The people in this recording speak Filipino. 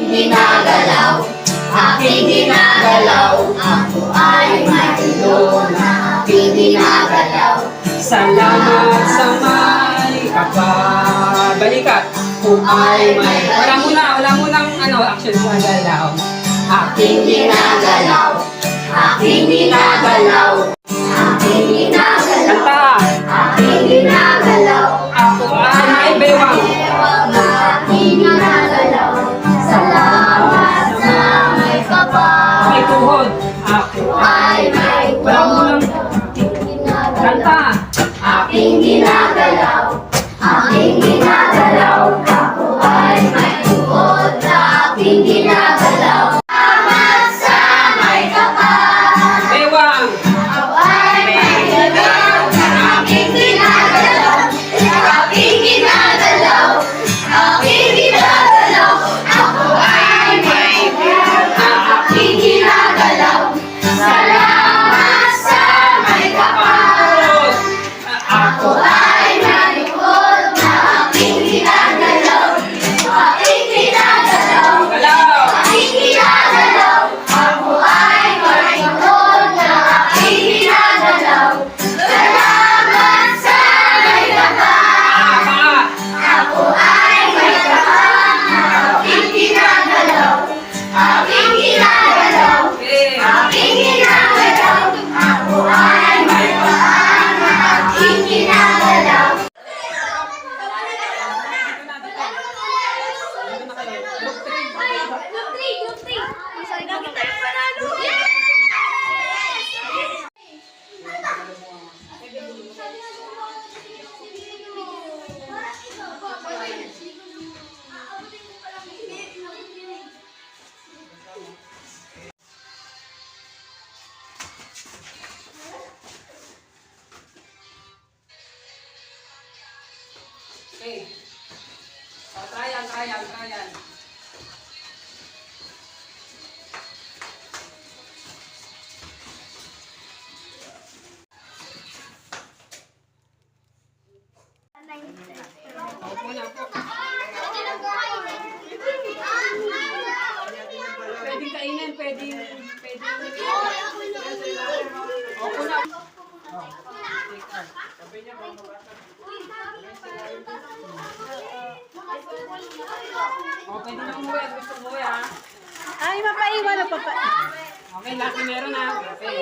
ginagalaw, aking ginagalaw. Ako ay mayroon na aking ginagalaw. Salamat sa may kapabalikat. Kung ay may... Wala munang action sa galaw. Aking ginagalaw, aking ginagalaw, aking ginagalaw. Kanta! Aking ginagalaw. Ako ay may bewang. Na aking ginagalaw. Salamat sa may kapal. May tuhod. Ako Ay may wala munang... Kanta! aking ginagalaw. Aking ginagalaw. Ako ay may tuhod na aking ginagalaw. Salamat sa may kapal. Bewang! Ako ay may galaw na aking ginagalaw. Aking ginagalaw. Aking ginagalaw. Ako ay may galaw na aking ginagalaw. Salamat sa may kapal. Ako ay mayroon na aking ginagalaw. Aking ginagalaw. Galaw! Aking ginagalaw. Ako ay mayroon na aking ginagalaw. Salamat sa may kapal. Tama! Ako ay may kapal na aking ginagalaw. Aking ginagalaw. Okay. Aking ginagalaw. Ako ay may kapal na aking ginagalaw. Okay. Trial. Opo na po. Pwedeng kainin, pwedeng... Opo na. Okay, na umuwi. Gusto umuwi, ha? Ay, mapaiwan na papa. Okay, laki meron, ha? Okay.